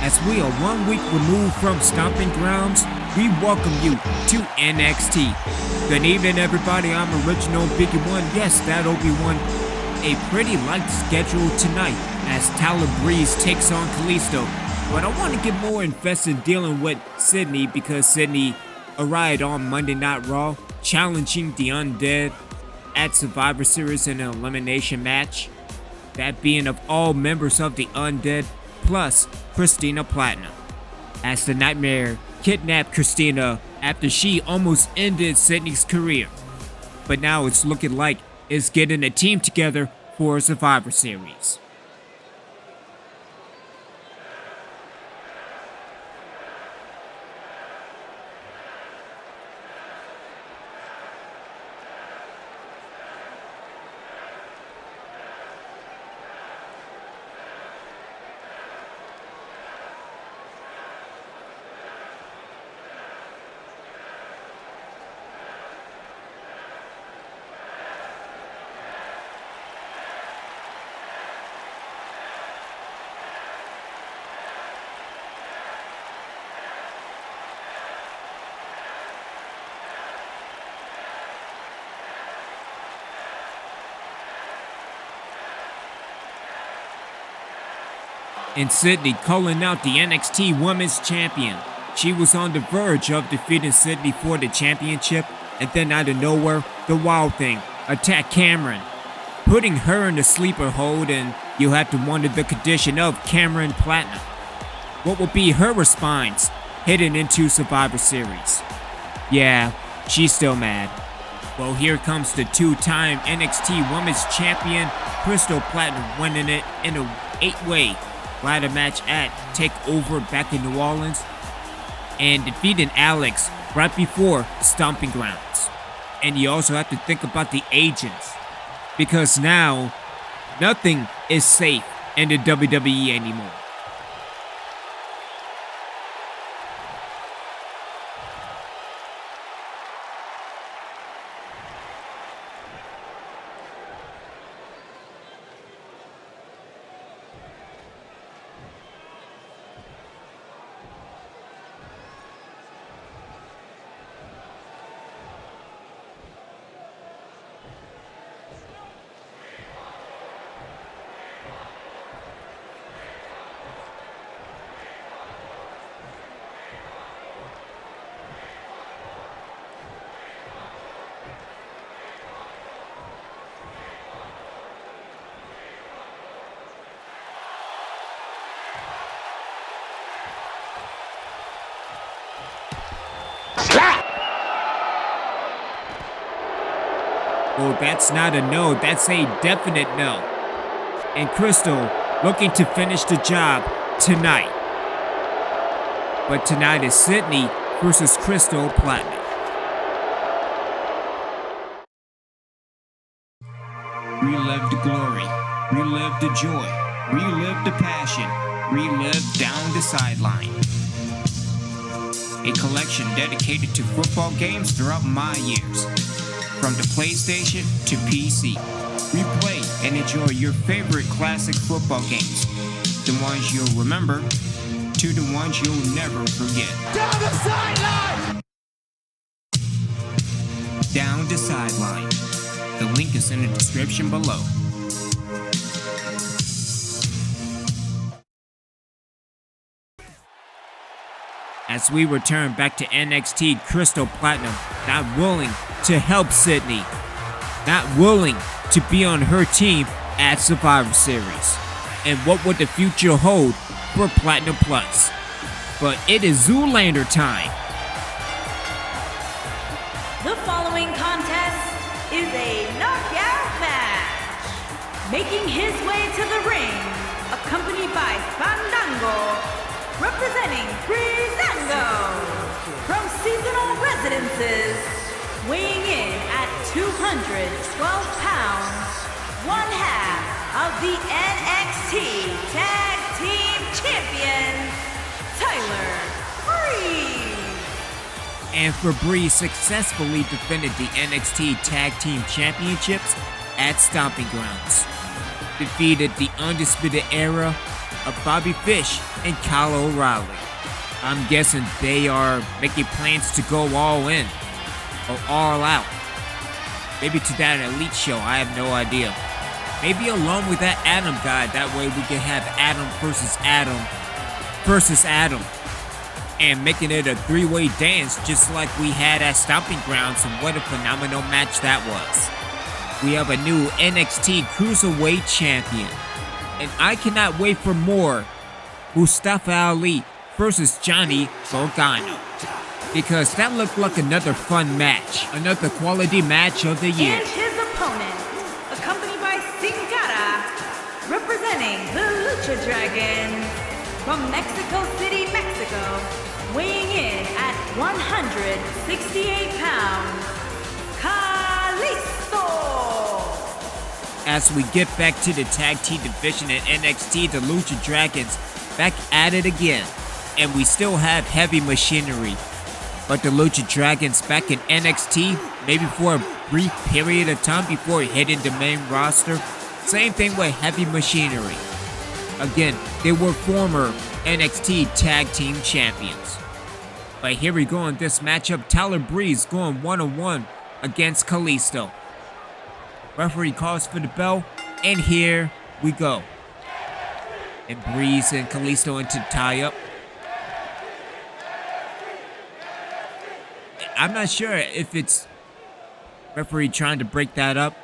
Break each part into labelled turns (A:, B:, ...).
A: As we are 1 week removed from Stomping Grounds, we welcome you to NXT. Good evening, everybody. I'm Original Biggie One. Yes, that'll be one. A pretty light schedule tonight as Tyler Breeze takes on Kalisto. But I want to get more invested dealing with Sydney because Sydney arrived on Monday Night Raw, challenging the Undead at Survivor Series in an elimination match. That being of all members of the Undead, plus Christina Platinum, as the Nightmare kidnapped Christina after she almost ended Sydney's career. But now it's looking like it's getting a team together for a Survivor Series. And Sydney calling out the NXT Women's Champion. She was on the verge of defeating Sydney for the championship, and then out of nowhere, the Wild Thing attacked Kamron, putting her in the sleeper hold, and you have to wonder the condition of Kamron Platinum. What will be her response heading into Survivor Series? Yeah, she's still mad. Well, here comes the two-time NXT Women's Champion, Crystal Platinum, winning it in an 8-way ladder match at TakeOver back in New Orleans, and defeating Alex right before Stomping Grounds. And you also have to think about the agents, because now nothing is safe in the WWE anymore. Well, that's not a no, that's a definite no. And Crystal looking to finish the job tonight. But tonight is Sydney versus Crystal Platinum. Relive the glory, relive the joy, relive the passion, relive down the sideline. A collection dedicated to football games throughout my years. From the PlayStation to PC. Replay and enjoy your favorite classic football games. The ones you'll remember to the ones you'll never forget.
B: Down the sideline!
A: Down the sideline. The link is in the description below. As we return back to NXT, Crystal Platinum not willing to help Sydney, not willing to be on her team at Survivor Series. And what would the future hold for Platinum Plus? But it is Zoolander time.
C: The following contest is a knockout match. Making his way to the ring, accompanied by Fandango, representing Breezango from Seasonal Residences, weighing in at 212 pounds, one half of the NXT Tag Team Champions, Tyler Breeze.
A: And for Breeze successfully defended the NXT Tag Team Championships at Stomping Grounds. Defeated the Undisputed Era of Bobby Fish and Kyle O'Reilly. I'm guessing they are making plans to go all in or all out. Maybe to that Elite show, I have no idea. Maybe along with that Adam guy, that way we can have Adam versus Adam, and making it a three-way dance just like we had at Stomping Grounds, and what a phenomenal match that was. We have a new NXT Cruiserweight Champion, and I cannot wait for more Mustafa Ali versus Johnny Gargano, because that looked like another fun match, another quality match of the year.
C: And his opponent, accompanied by Sin Cara, representing the Lucha Dragons from Mexico City, Mexico, weighing in at 168 pounds, Kalisto.
A: As we get back to the tag team division in NXT, the Lucha Dragons back at it again. And we still have Heavy Machinery. But the Lucha Dragons back in NXT, maybe for a brief period of time before hitting the main roster. Same thing with Heavy Machinery. Again, they were former NXT Tag Team Champions. But here we go in this matchup. Tyler Breeze going one-on-one against Kalisto. Referee calls for the bell, and here we go. And Breeze and Kalisto into the tie-up. I'm not sure if it's referee trying to break that up.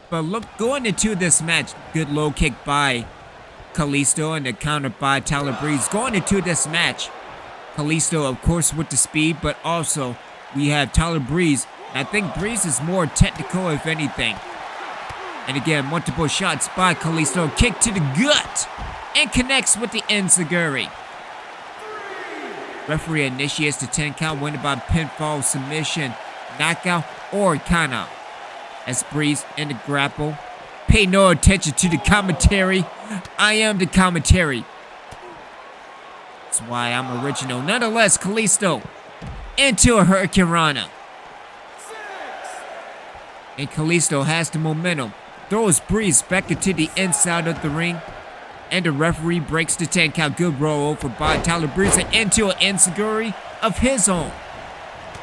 A: But look, going into this match, good low kick by Kalisto and the counter by Tyler Breeze. Going into this match, Kalisto, of course, with the speed, but also we have Tyler Breeze. I think Breeze is more technical, if anything. And again, multiple shots by Kalisto. Kick to the gut. And connects with the enziguri. Referee initiates the 10 count, winning by pinfall, submission, knockout, or countout. As Breeze in the grapple. Pay no attention to the commentary. I am the commentary. That's why I'm original. Nonetheless, Kalisto into a Hurricane Rana. And Kalisto has the momentum. Throws Breeze back into the inside of the ring. And the referee breaks the 10 count. Good roll over by Tyler Breeze and into an enziguri of his own.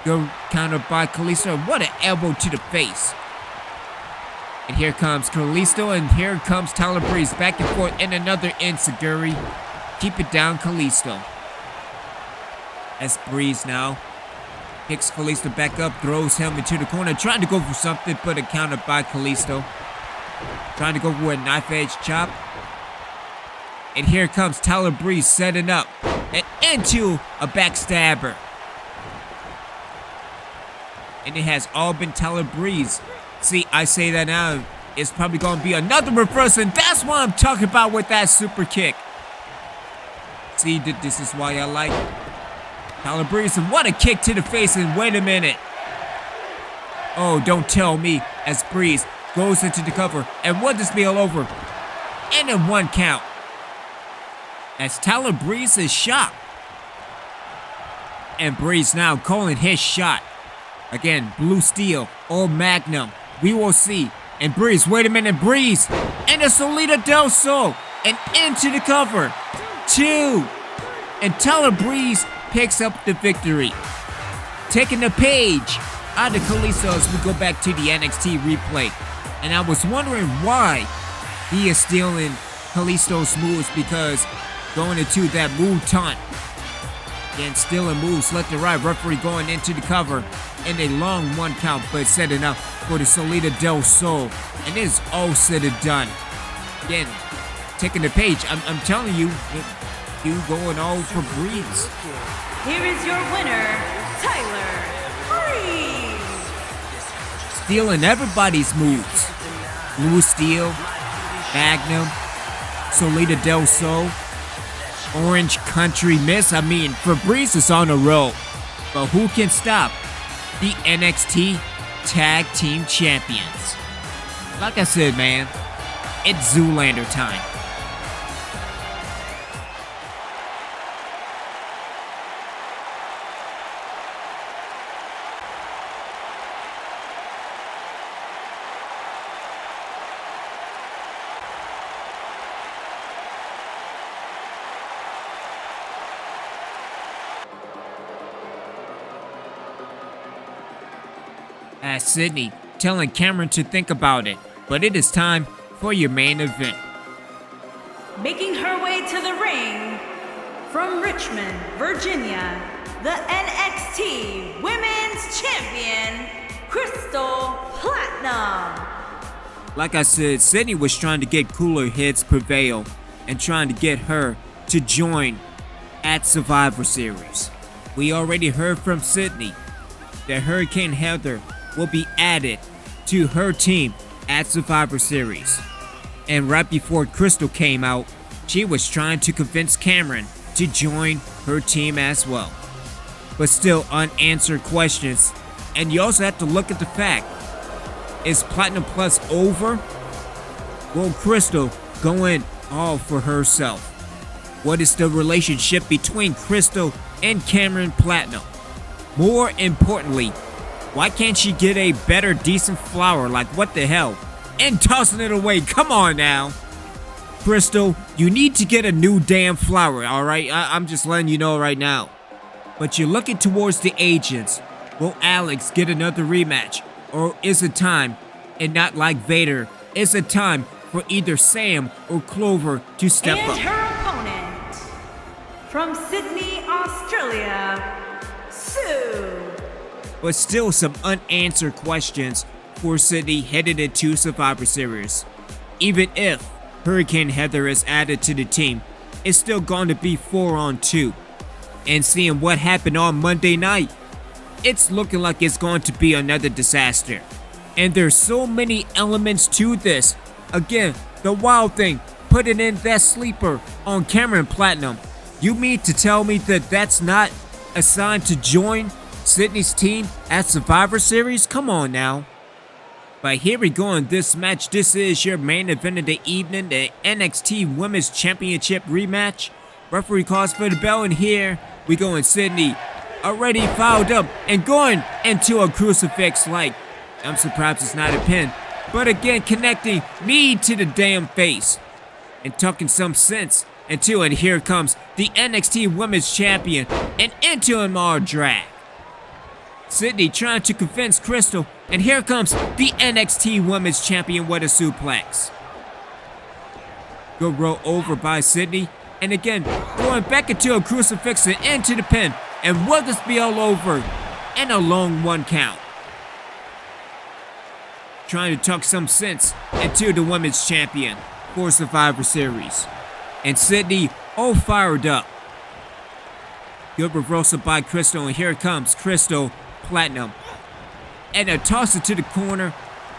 A: Good counter by Kalisto. What an elbow to the face. And here comes Kalisto, and here comes Tyler Breeze. Back and forth and another enziguri. Keep it down, Kalisto. As Breeze now picks Kalisto back up, throws him into the corner, trying to go for something, but a counter by Kalisto. Trying to go for a knife edge chop. And here comes Tyler Breeze setting up and into a backstabber. And it has all been Tyler Breeze. See, I say that now, it's probably going to be another reverse, and that's what I'm talking about with that super kick. See, this is why I like Tyler Breeze, and what a kick to the face, and wait a minute. Oh, don't tell me, as Breeze goes into the cover, and what this be all over, and in 1 count. As Tyler Breeze is shot. And Breeze now calling his shot. Again, Blue Steel or Magnum. We will see. And Breeze, wait a minute, Breeze. And a Solita Del Sol. And into the cover. 2. And Tyler Breeze picks up the victory. Taking the page out of Kalisto as we go back to the NXT replay. And I was wondering why he is stealing Kalisto's moves, because going into that move taunt. Again, stealing moves left and right. Referee going into the cover. And a long 1 count, but setting up for the Solita Del Sol. And it is all said and done. Again, taking the page. I'm telling you, you going all for Breeze.
C: Here is your winner, Tyler Breeze.
A: Stealing everybody's moves. Blue Steel, Magnum, Solita Del Sol. Orange Country Miss, Fabrice is on a roll. But who can stop the NXT Tag Team Champions? Like I said, man, it's Zoolander time. As Sydney telling Kamron to think about it, but it is time for your main event.
C: Making her way to the ring from Richmond, Virginia, the NXT Women's Champion, Crystal Platinum.
A: Like I said, Sydney was trying to get cooler heads prevail and trying to get her to join at Survivor Series. We already heard from Sydney that Hurricane Heather will be added to her team at Survivor Series. And right before Crystal came out, she was trying to convince Kamron to join her team as well. But still unanswered questions. And you also have to look at the fact, is Platinum Plus over? Will Crystal go in all for herself? What is the relationship between Crystal and Kamron Platinum? More importantly, why can't she get a better, decent flower? Like, what the hell? And tossing it away. Come on now. Crystal, you need to get a new damn flower, alright? I'm just letting you know right now. But you're looking towards the agents. Will Alex get another rematch? Or is it time, and not like Vader, is it time for either Sam or Clover to step up?
C: And her opponent, from Sydney, Australia, Sue.
A: But still some unanswered questions for Sydney headed into Survivor Series. Even if Hurricane Heather is added to the team, it's still going to be 4-on-2. And seeing what happened on Monday night, it's looking like it's going to be another disaster. And there's so many elements to this. Again, the Wild Thing putting in that sleeper on Kamron Platinum. You mean to tell me that that's not assigned to join Sydney's team at Survivor Series? Come on now. But here we go in this match. This is your main event of the evening, the NXT Women's Championship rematch. Referee calls for the bell, and here we go in Sydney, already fouled up and going into a crucifix. Like, I'm surprised it's not a pin. But again, connecting knee to the damn face and talking some sense into it. Here comes the NXT Women's Champion and into him all drag. Sydney trying to convince Crystal, and here comes the NXT Women's Champion with a suplex. Good roll over by Sydney, and again, going back into a crucifix and into the pin, and will this be all over? And a long 1 count. Trying to talk some sense into the Women's Champion for Survivor Series. And Sydney all fired up. Good reversal by Crystal, and here comes Crystal Platinum. And a toss it to the corner.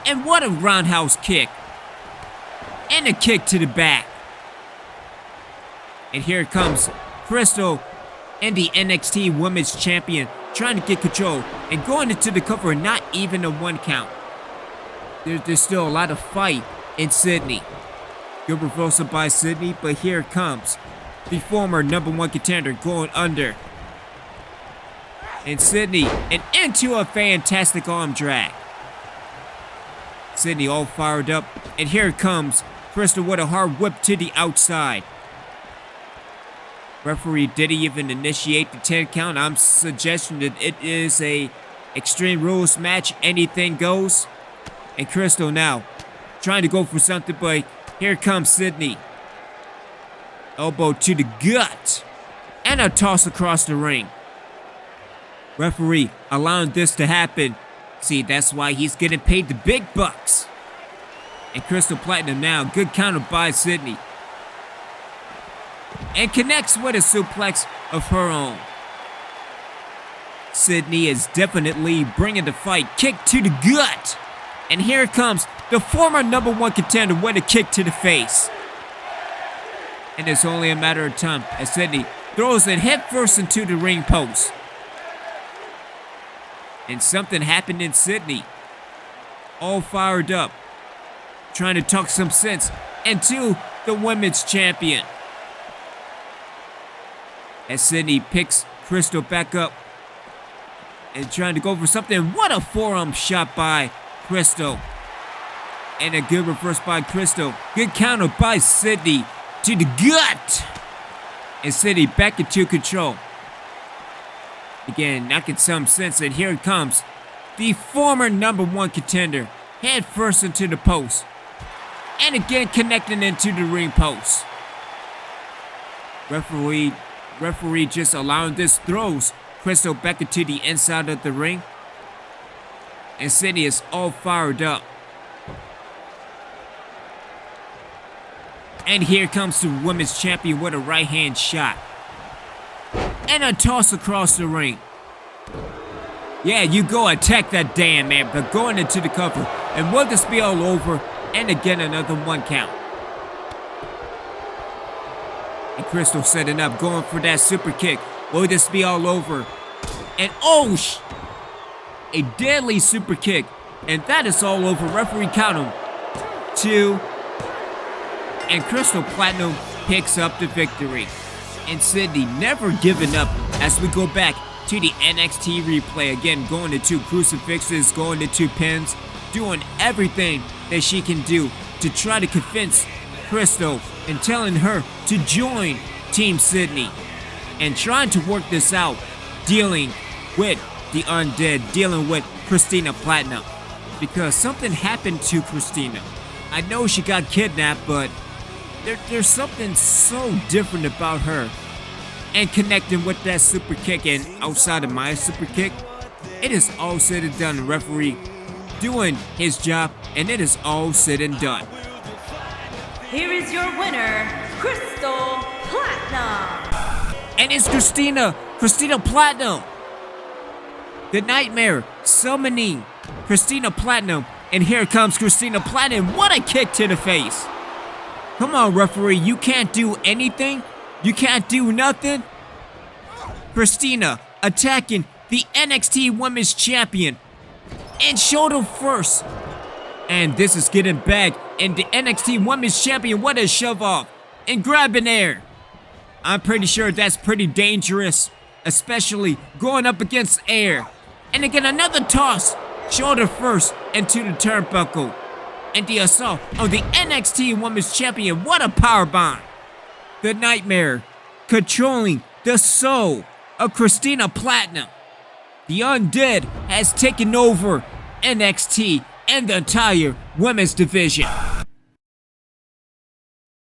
A: And what a roundhouse kick. And a kick to the back. And here comes Crystal and the NXT Women's Champion trying to get control and going into the cover, not even a 1 count. There's still a lot of fight in Sydney. Good reversal by Sydney, but here comes the former #1 contender going under. And Sydney, and into a fantastic arm drag. Sydney all fired up, and here comes Crystal with a hard whip to the outside. Referee didn't even initiate the 10 count. I'm suggesting that it is a Extreme Rules match, anything goes. And Crystal now trying to go for something, but here comes Sydney. Elbow to the gut, and a toss across the ring. Referee allowing this to happen. See, that's why he's getting paid the big bucks. And Crystal Platinum now, good counter by Sydney. And connects with a suplex of her own. Sydney is definitely bringing the fight. Kick to the gut. And here comes the former #1 contender with a kick to the face. And it's only a matter of time as Sydney throws it head first into the ring post. And something happened in Sydney. All fired up, trying to talk some sense into the women's champion. As Sydney picks Crystal back up and trying to go for something. What a forearm shot by Crystal. And a good reverse by Crystal. Good counter by Sydney to the gut. And Sydney back into control. Again, knocking some sense, and here it comes. The former #1 contender, head first into the post. And again connecting into the ring post. Referee just allowing this, throws Crystal back into the inside of the ring. And Sydney is all fired up. And here comes the women's champion with a right hand shot. And a toss across the ring. Yeah, you go attack that damn man, but going into the cover. And will this be all over? And again, another 1 count. And Crystal setting up, going for that super kick. Will this be all over? And a deadly super kick. And that is all over. Referee count him. 2. And Crystal Platinum picks up the victory. And Sydney never giving up as we go back to the NXT replay. Again, going to 2 crucifixes, going to 2 pins, doing everything that she can do to try to convince Crystal and telling her to join Team Sydney. And trying to work this out, dealing with the Undead, dealing with Christina Platinum. Because something happened to Christina. I know she got kidnapped, but there's something so different about her. And connecting with that super kick, and outside of my super kick, it is all said and done. The referee doing his job, and it is all said and done.
C: Here is your winner, Crystal Platinum.
A: And it's Christina Platinum. The Nightmare summoning Christina Platinum. And here comes Christina Platinum. What a kick to the face. Come on, referee. You can't do anything? You can't do nothing? Christina attacking the NXT Women's Champion. And shoulder first. And this is getting back. And the NXT Women's Champion, what a shove off. And grabbing air. I'm pretty sure that's pretty dangerous. Especially going up against air. And again, another toss. Shoulder first into the turnbuckle. And the assault of the NXT Women's Champion. What a powerbomb. The Nightmare controlling the soul of Christina Platinum. The Undead has taken over NXT and the entire women's division.